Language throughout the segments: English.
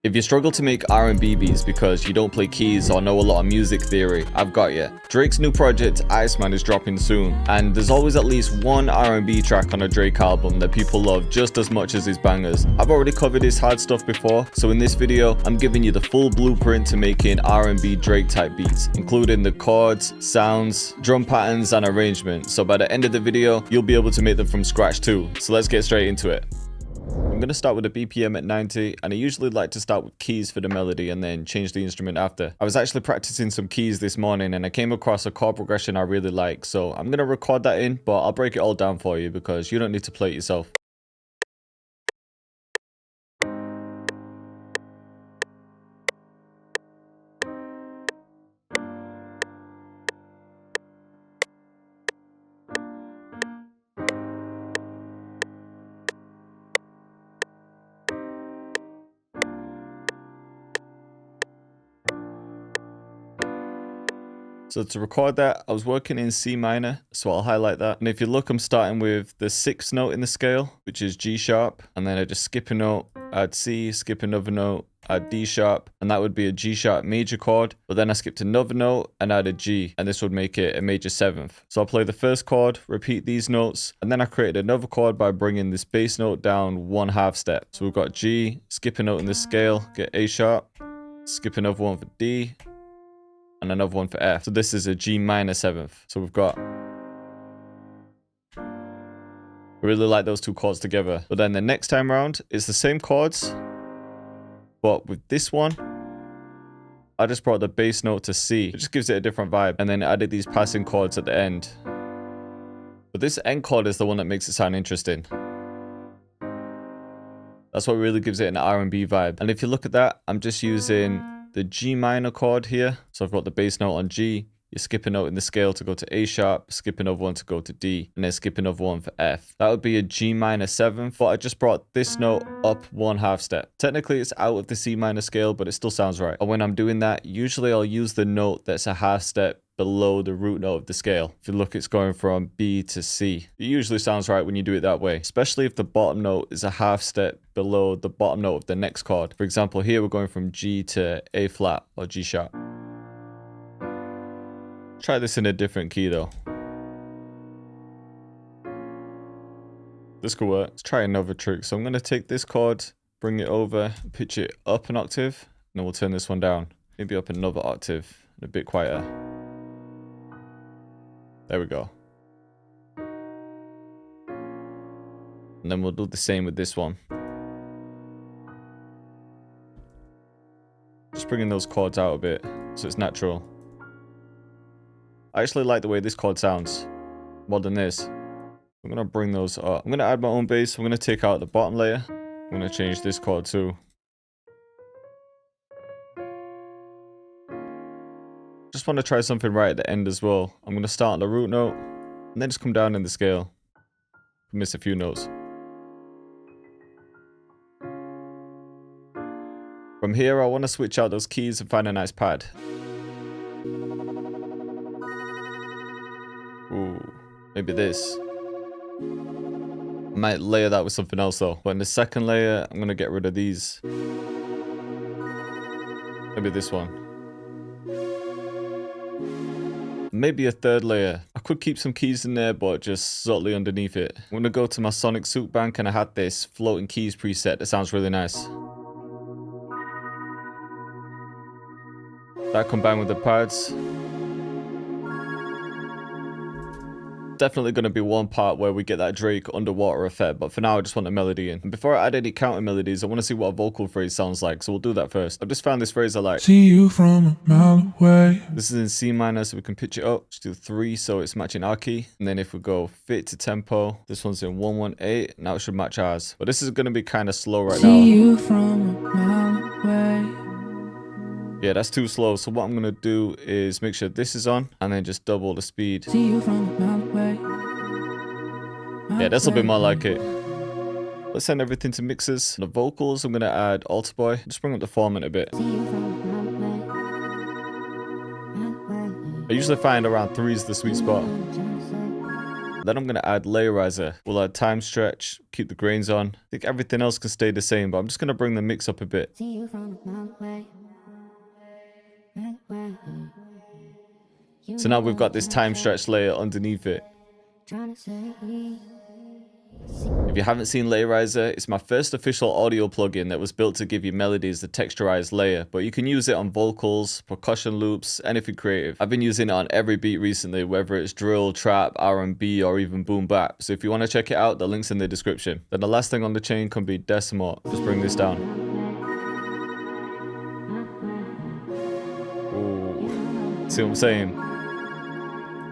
If you struggle to make R&B beats because you don't play keys or know a lot of music theory, I've got you. Drake's new project, Iceman, is dropping soon, and there's always at least one R&B track on a Drake album that people love just as much as his bangers. I've already covered his hard stuff before, so in this video, I'm giving you the full blueprint to making R&B Drake type beats, including the chords, sounds, drum patterns, and arrangement. So by the end of the video, you'll be able to make them from scratch too. So let's get straight into it. I'm going to start with a BPM at 90, and I usually like to start with keys for the melody and then change the instrument after. I was actually practicing some keys this morning and I came across a chord progression I really like, so I'm going to record that in, but I'll break it all down for you because you don't need to play it yourself. So to record that, I was working in C minor, so I'll highlight that. And if you look, I'm starting with the 6th note in the scale, which is G sharp. And then I just skip a note, add C, skip another note, add D sharp, and that would be a G sharp major chord. But then I skipped another note and added G, and this would make it a major 7th. So I'll play the first chord, repeat these notes, and then I created another chord by bringing this bass note down 1/2 step. So we've got G, skip a note in the scale, get A sharp, skip another one for D, and another one for F. So this is a G minor 7th. So we've got... I really like those two chords together. But then the next time around, it's the same chords, but with this one, I just brought the bass note to C. It just gives it a different vibe. And then added these passing chords at the end. But this end chord is the one that makes it sound interesting. That's what really gives it an R&B vibe. And if you look at that, I'm just using the G minor chord here. So I've got the bass note on G, you skip a note in the scale to go to A sharp, skip another one to go to D, and then skip another one for F. That would be a G minor 7th, but I just brought this note up 1/2 step. Technically it's out of the C minor scale, but it still sounds right. And when I'm doing that, usually I'll use the note that's a 1/2 step below the root note of the scale. If you look, it's going from B to C. It usually sounds right when you do it that way, especially if the bottom note is a 1/2 step below the bottom note of the next chord. For example, here we're going from G to A flat or G sharp. Try this in a different key though. This could work. Let's try another trick. So I'm going to take this chord, bring it over, pitch it up an octave, and then we'll turn this one down. Maybe up another octave, and a bit quieter. There we go. And then we'll do the same with this one. Just bringing those chords out a bit so it's natural. I actually like the way this chord sounds more than this. I'm going to bring those up. I'm going to add my own bass. I'm going to take out the bottom layer. I'm going to change this chord too. Just want to try something right at the end as well. I'm going to start on the root note and then just come down in the scale. Miss a few notes. From here, I want to switch out those keys and find a nice pad. Ooh, maybe this. I might layer that with something else though. But in the second layer, I'm going to get rid of these. Maybe this one. Maybe a third layer. I could keep some keys in there, but just subtly underneath it. I'm going to go to my Sonic Soup Bank and I had this floating keys preset that sounds really nice. That combined with the pads. Definitely going to be one part where we get that Drake underwater effect, but for now I just want the melody in. And before I add any counter melodies, I want to see what a vocal phrase sounds like, so we'll do that first. I've just found this phrase I like. See you from a mile away. This is in C minor, so we can pitch it up. Just do 3 so it's matching our key. And then if we go fit to tempo, this one's in 118. Now it should match ours. But this is going to be kind of slow right now. See you from a mile away. Yeah, that's too slow. So what I'm going to do is make sure this is on and then just double the speed. See you from a mile away. Yeah, that's a bit more like it. Let's send everything to mixers. The vocals, I'm going to add Alter Boy. Just bring up the formant a bit. I usually find around 3 is the sweet spot. Then I'm going to add layerizer. We'll add time stretch, keep the grains on. I think everything else can stay the same, but I'm just going to bring the mix up a bit. See you from a mile away. So now we've got this time stretch layer underneath it. If you haven't seen Layerizer, it's my first official audio plugin that was built to give you melodies the texturized layer, but you can use it on vocals, percussion loops, anything creative. I've been using it on every beat recently, whether it's drill, trap, R&B, or even boom bap. So if you want to check it out, the link's in the description. Then the last thing on the chain can be Decimate. Just bring this down. Ooh. See what I'm saying?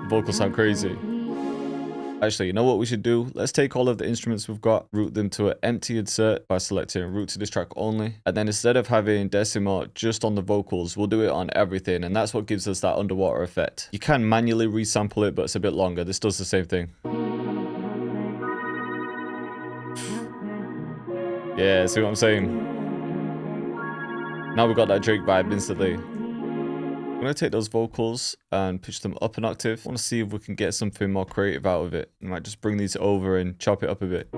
Vocals sound crazy. Actually, you know what we should do? Let's take all of the instruments we've got, route them to an empty insert by selecting route to this track only. And then instead of having Decimate just on the vocals, we'll do it on everything. And that's what gives us that underwater effect. You can manually resample it, but it's a bit longer. This does the same thing. Yeah, see what I'm saying? Now we've got that Drake vibe instantly. I'm going to take those vocals and pitch them up an octave. I want to see if we can get something more creative out of it. I might just bring these over and chop it up a bit.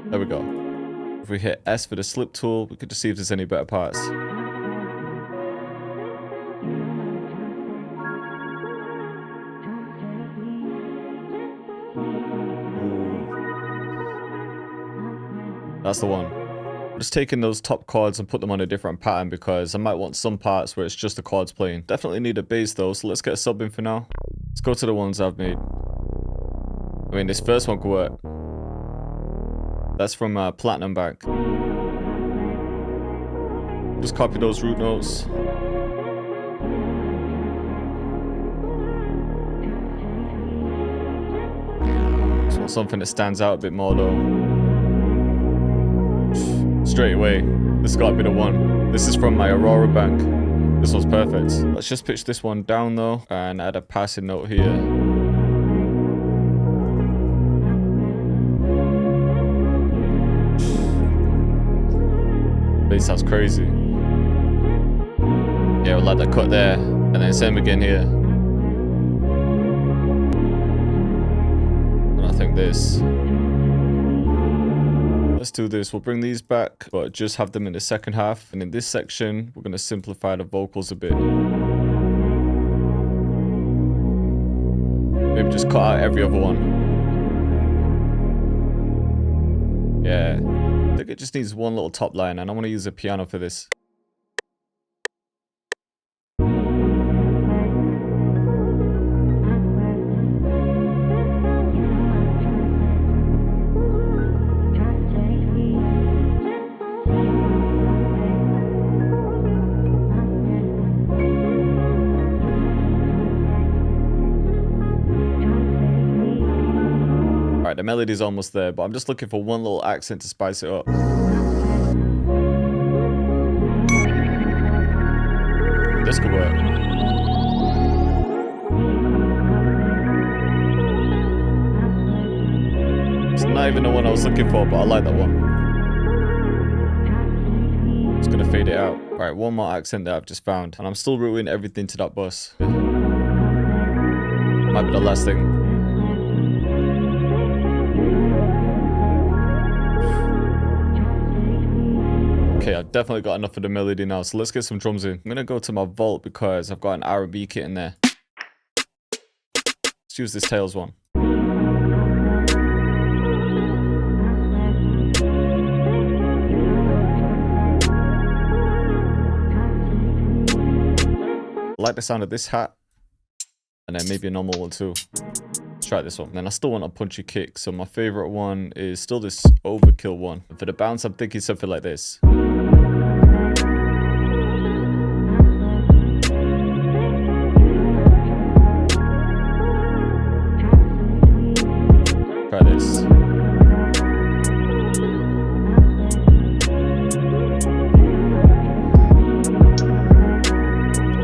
There we go. If we hit S for the slip tool, we could just see if there's any better parts. That's the one. I'm just taking those top chords and put them on a different pattern because I might want some parts where it's just the chords playing. Definitely need a bass though, so let's get a sub in for now. Let's go to the ones I've made. I mean, this first one could work. That's from Platinum Bank. Just copy those root notes. Just want something that stands out a bit more though. Straight away, this got to be the one. This is from my Aurora bank. This one's perfect. Let's just pitch this one down though and add a passing note here. Bass sounds crazy. Yeah, we'll let that cut there and then same again here. And I think this. Let's do this. We'll bring these back, but just have them in the second half. And in this section, we're going to simplify the vocals a bit. Maybe just cut out every other one. Yeah. I think it just needs one little top line, and I want to use a piano for this. Alright, the melody's almost there, but I'm just looking for one little accent to spice it up. This could work. It's not even the one I was looking for, but I like that one. Just gonna fade it out. Alright, one more accent that I've just found, and I'm still routing everything to that bus. Might be the last thing. Okay, I've definitely got enough of the melody now, so let's get some drums in. I'm gonna go to my vault because I've got an R&B kit in there. Let's use this Tails one. I like the sound of this hat, and then maybe a normal one too. Let's try this one. Then I still want a punchy kick, so my favorite one is still this Overkill one. And for the bounce, I'm thinking something like this. Try this.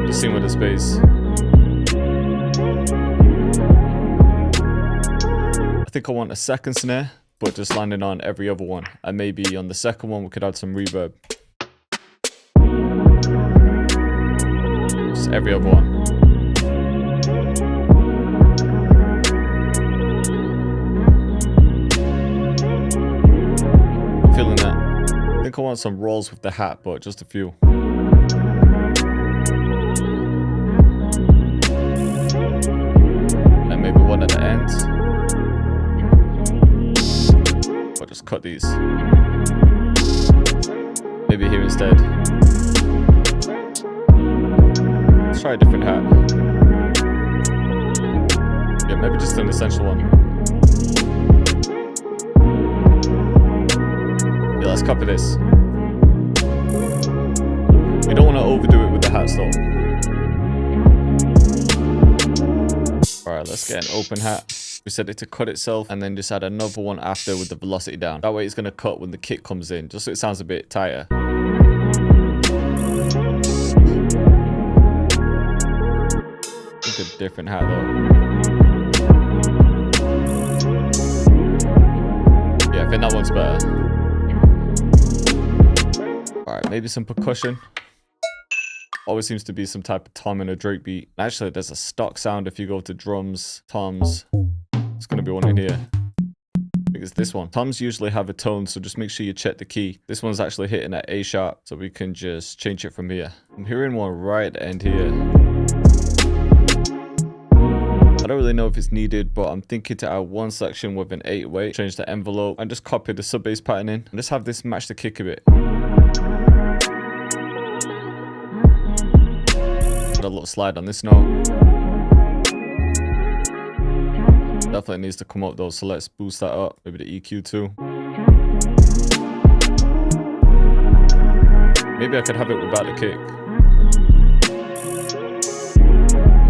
Just sing with the space. I think I want a second snare, but just landing on every other one. And maybe on the second one we could add some reverb. every other one. I'm feeling that. I think I want some rolls with the hat, but just a few. And maybe one at the end. Or just cut these. Maybe here instead. Let's try a different hat. Yeah, maybe just an essential one. Yeah, let's copy this. You don't want to overdo it with the hats though. Alright, let's get an open hat. We set it to cut itself and then just add another one after with the velocity down. That way it's going to cut when the kick comes in, just so it sounds a bit tighter. I think a different hat though. Yeah, I think that one's better. Alright, maybe some percussion. Always seems to be some type of tom in a Drake beat. Actually, there's a stock sound if you go to drums, toms. It's going to be one in here. I think it's this one. Toms usually have a tone, so just make sure you check the key. This one's actually hitting at A sharp, so we can just change it from here. I'm hearing one right at the end here. I don't really know if it's needed, but I'm thinking to add one section with an 8-way, change the envelope, and just copy the sub bass pattern in, and just have this match the kick a bit. A little slide on this note. Definitely needs to come up though, so let's boost that up. Maybe the EQ too. Maybe I could have it without the kick.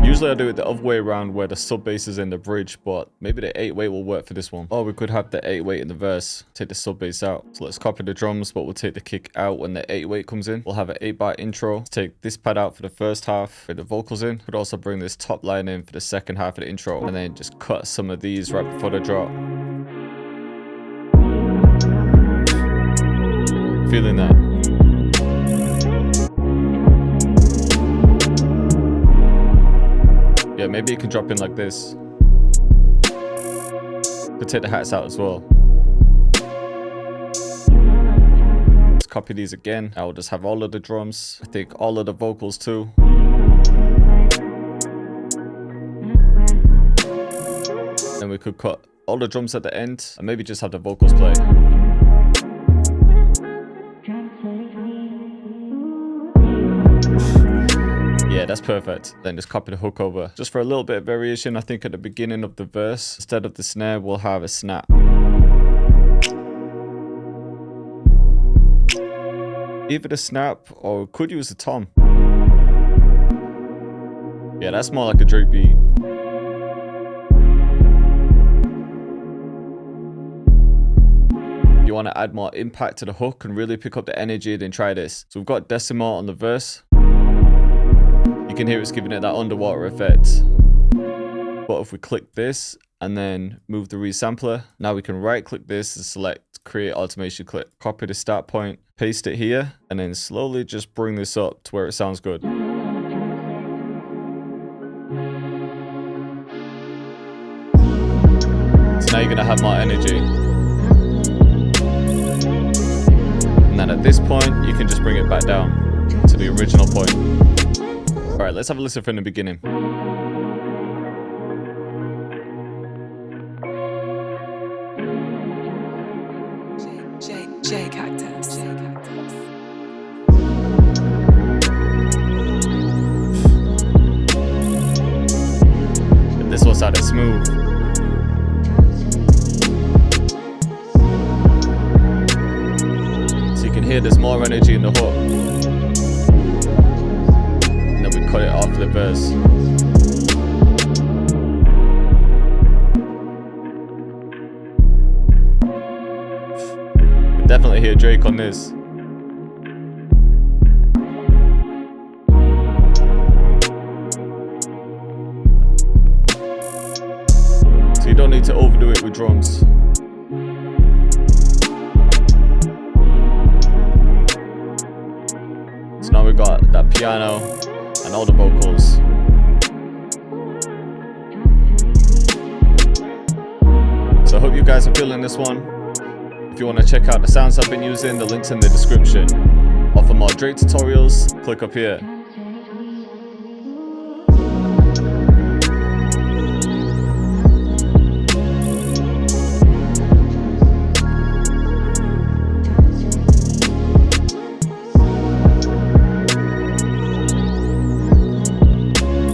Usually I do it the other way around where the sub bass is in the bridge, but maybe the 8-way will work for this one. Or we could have the 8-way in the verse, take the sub bass out. So let's copy the drums, but we'll take the kick out when the 8-way comes in. We'll have an 8-bar intro. Let's take this pad out for the first half with the vocals in. Could also bring this top line in for the second half of the intro, and then just cut some of these right before the drop. Feeling that. Yeah, maybe it can drop in like this. Could take the hats out as well. Let's copy these again. I will just have all of the drums. I think all of the vocals too. Then we could cut all the drums at the end and maybe just have the vocals play. Yeah, that's perfect. Then just copy the hook over. Just for a little bit of variation, I think at the beginning of the verse, instead of the snare, we'll have a snap. Either the snap or could use the tom. Yeah, that's more like a Drake beat. You want to add more impact to the hook and really pick up the energy, then try this. So we've got decimal on the verse. You can hear it's giving it that underwater effect. But if we click this and then move the resampler, now we can right click this and select create automation clip. Copy the start point, paste it here, and then slowly just bring this up to where it sounds good. So now you're gonna have more energy. And then at this point, you can just bring it back down to the original point. Alright, let's have a listen from the beginning. Cactus. And this one sounded smooth. So you can hear there's more energy in the hook. Cut it off the verse. You can definitely hear Drake on this. So you don't need to overdo it with drums. So now we've got that piano. and all the vocals. So I hope you guys are feeling this one. If you want to check out the sounds I've been using, the link's in the description. Or for more Drake tutorials, click up here.